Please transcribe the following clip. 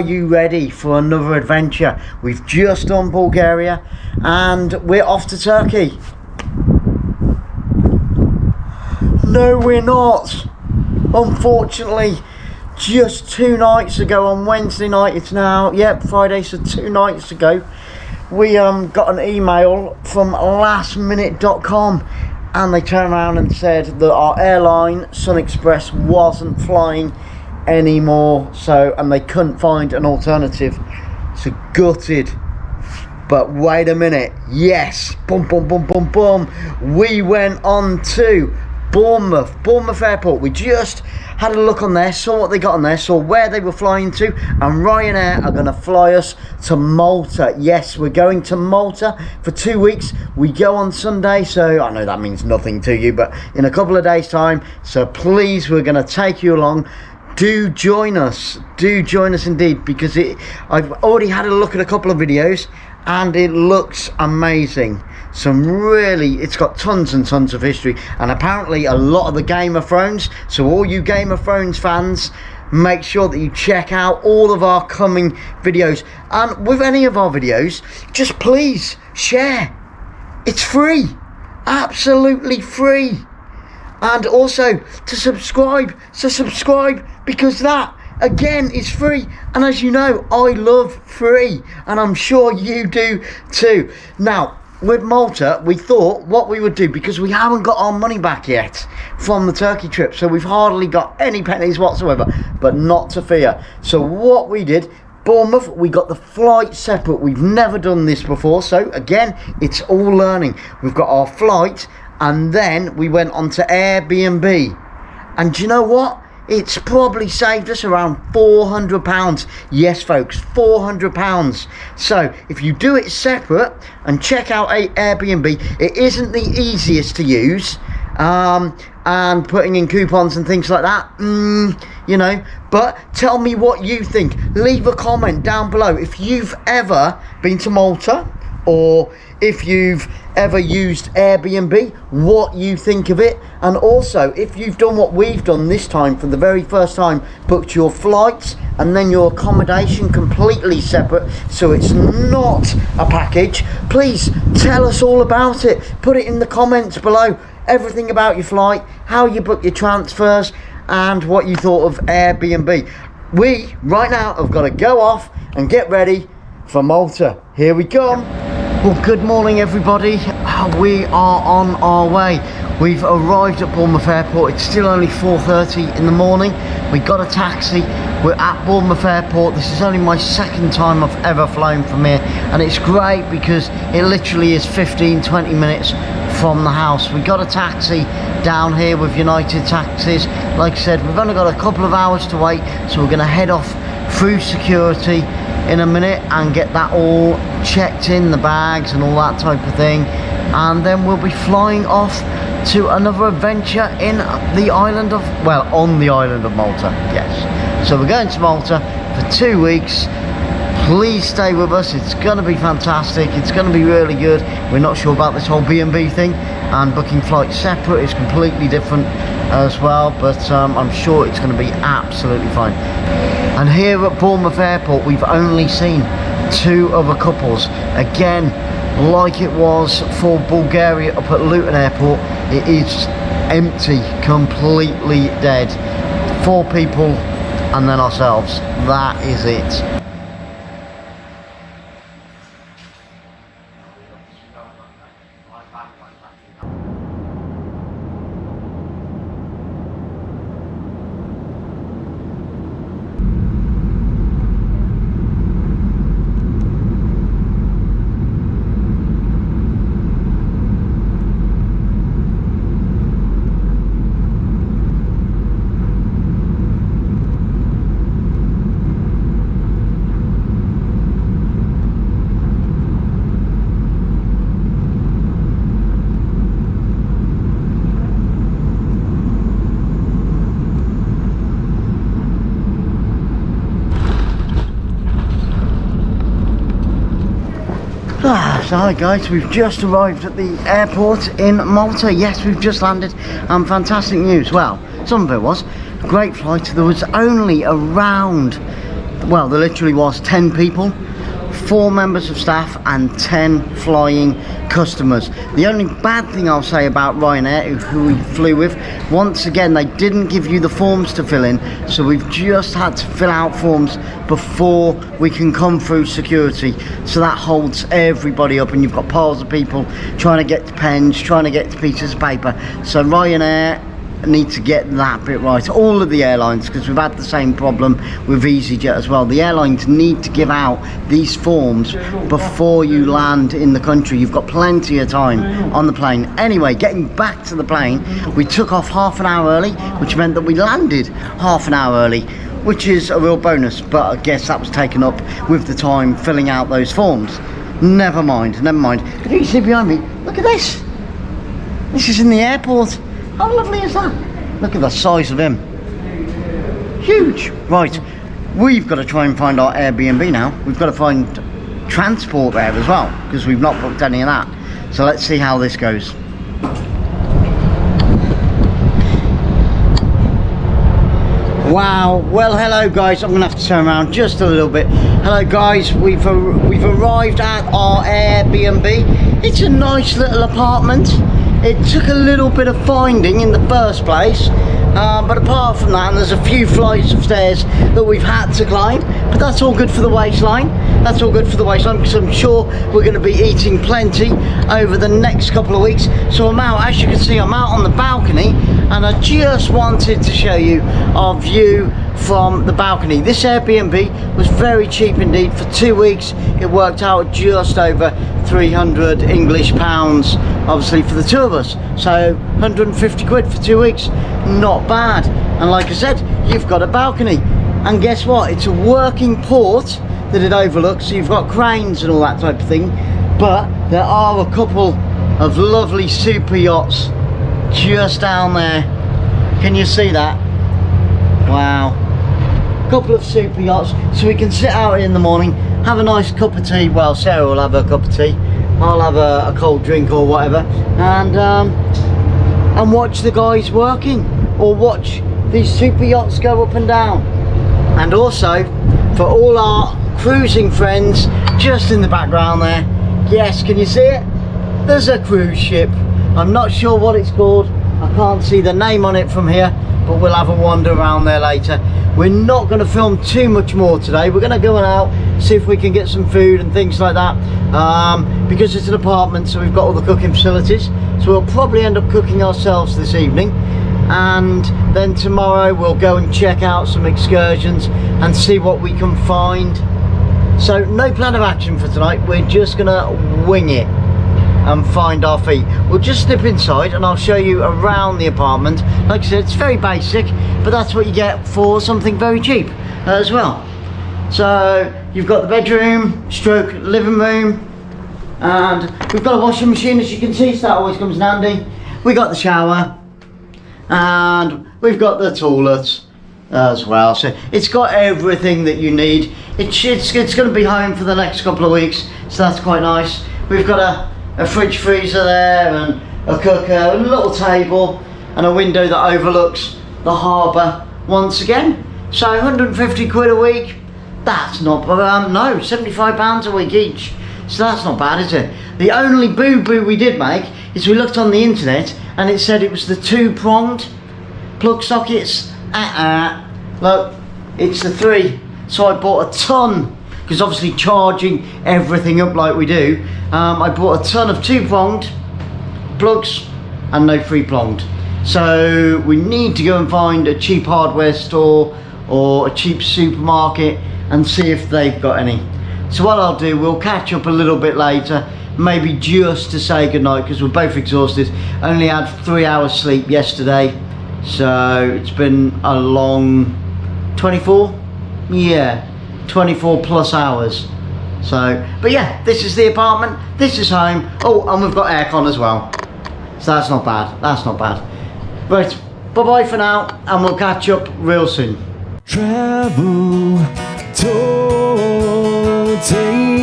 you ready for another adventure? We've just done Bulgaria and we're off to Turkey. No, we're not. Unfortunately, just 2 nights ago on Wednesday night, it's now, Friday, so 2 nights ago, we got an email from lastminute.com and they turned around and said that our airline, Sun Express, wasn't flying anymore, and they couldn't find an alternative. So gutted. But wait a minute, yes, boom, we went on to Bournemouth Airport. We just had a look on there, saw what they got on there, saw where they were flying to, and Ryanair are going to fly us to Malta. Yes, we're going to Malta for 2 weeks. We go on Sunday, so I know that means nothing to you, but in a couple of days time, so please, we're going to take you along. Do join us indeed, because I've already had a look at a couple of videos and it looks amazing. It's got tons and tons of history, and apparently a lot of the Game of Thrones. So all you Game of Thrones fans, make sure that you check out all of our coming videos. And with any of our videos, just please share. It's free, absolutely free. And also to subscribe. So subscribe, because that again is free, and as you know, I love free, and I'm sure you do too. Now with Malta, we thought what we would do, because we haven't got our money back yet from the Turkey trip, so we've hardly got any pennies whatsoever, but not to fear. So what we did, Bournemouth, we got the flight separate. We've never done this before, so again, it's all learning. We've got our flight, and then we went on to Air BnB, and do you know what? It's probably saved us around £400. Yes, folks, £400. So if you do it separate and check out Airbnb, it isn't the easiest to use, and putting in coupons and things like that, you know, but tell me what you think. Leave a comment down below if you've ever been to Malta, or if you've ever used Airbnb, what you think of it. And also, if you've done what we've done this time for the very first time, booked your flights and then your accommodation completely separate, so it's not a package, please tell us all about it. Put it in the comments below, everything about your flight, how you book your transfers, and what you thought of Airbnb. We right now have got to go off and get ready for Malta. Here we come. Well, good morning everybody. We are on our way. We've arrived at Bournemouth Airport. It's still only 4:30 in the morning. We got a taxi. We're at Bournemouth Airport. This is only my second time I've ever flown from here, and it's great because it literally is 15-20 minutes from the house. We got a taxi down here with United Taxis. Like I said, we've only got a couple of hours to wait, so we're going to head off through security in a minute and get that all checked in, the bags and all that type of thing, and then we'll be flying off to another adventure in the island of, on the island of Malta. Yes, so we're going to Malta for 2 weeks. Please stay with us, it's going to be fantastic, it's going to be really good. We're not sure about this whole B&B thing, and booking flights separate is completely different as well, but I'm sure it's going to be absolutely fine. And here at Bournemouth Airport, we've only seen 2 other couples. Again, like it was for Bulgaria up at Luton Airport, it is empty, completely dead. 4 people and then ourselves. That is it. So hi guys, we've just arrived at the airport in Malta. Yes, we've just landed, and fantastic news. Well, some of it was a great flight. There was only around well, there literally was 10 people, 4 members of staff and 10 flying customers. The only bad thing I'll say about Ryanair, who we flew with, once again they didn't give you the forms to fill in, so we've just had to fill out forms before we can come through security. So that holds everybody up, and you've got piles of people trying to get to pens, trying to get to pieces of paper. So Ryanair need to get that bit right, all of the airlines, because we've had the same problem with EasyJet as well. The airlines need to give out these forms before you land in the country. You've got plenty of time on the plane. Anyway, getting back to the plane, we took off half an hour early, which meant that we landed half an hour early, which is a real bonus, but I guess that was taken up with the time filling out those forms. Never mind, never mind. But you see behind me, look at this. This is in the airport. How lovely is that? Look at the size of him. Huge. Right, we've got to try and find our Airbnb now. We've got to find transport there as well, because we've not booked any of that. So let's see how this goes. Wow, well hello guys, I'm gonna have to turn around just a little bit. Hello guys, we've arrived at our Airbnb. It's a nice little apartment. It took a little bit of finding in the first place, but apart from that, and there's a few flights of stairs that we've had to climb, but that's all good for the waistline. That's all good for the waistline, because I'm sure we're going to be eating plenty over the next couple of weeks. So I'm out, as you can see, I'm out on the balcony, and I just wanted to show you our view from the balcony. This Airbnb was very cheap indeed. For 2 weeks it worked out just over 300 English pounds, obviously for the two of us, so 150 quid for 2 weeks, not bad. And like I said, you've got a balcony, and guess what, it's a working port that it overlooks, so you've got cranes and all that type of thing. But there are a couple of lovely super yachts just down there. Can you see that? Wow, couple of super yachts, so we can sit out in the morning, have a nice cup of tea. Well, Sarah will have a cup of tea, I'll have a cold drink or whatever, and watch the guys working, or watch these super yachts go up and down. And also for all our cruising friends, just in the background there, yes, can you see it? There's a cruise ship. I'm not sure what it's called, I can't see the name on it from here, but we'll have a wander around there later. We're not going to film too much more today. We're going to go out, see if we can get some food and things like that, because it's an apartment, so we've got all the cooking facilities, so we'll probably end up cooking ourselves this evening, and then tomorrow we'll go and check out some excursions and see what we can find. So no plan of action for tonight, we're just going to wing it and find our feet. We'll just slip inside and I'll show you around the apartment. Like I said, it's very basic, but that's what you get for something very cheap as well. So you've got the bedroom stroke living room, and we've got a washing machine, as you can see, so that always comes in handy. We got the shower, and we've got the toilets as well, so it's got everything that you need. It's going to be home for the next couple of weeks, so that's quite nice. We've got a fridge freezer there, and a cooker, and a little table, and a window that overlooks the harbour once again. So 150 quid a week, that's not no, 75 pounds a week each, so that's not bad, is it? The only boo-boo we did make is we looked on the internet and it said it was the 2-pronged plug sockets. Look, it's the 3, so I bought a ton, because obviously charging everything up like we do, I bought a ton of 2-pronged plugs and no 3-pronged. So we need to go and find a cheap hardware store or a cheap supermarket and see if they've got any. So what I'll do, we'll catch up a little bit later, maybe just to say goodnight, because we're both exhausted. Only had 3 hours sleep yesterday, so it's been a long 24? Yeah, 24 plus hours. So, but yeah, this is the apartment, this is home. Oh, and we've got aircon as well, so that's not bad, that's not bad. Right, bye bye for now, and we'll catch up real soon. Travel, tour, take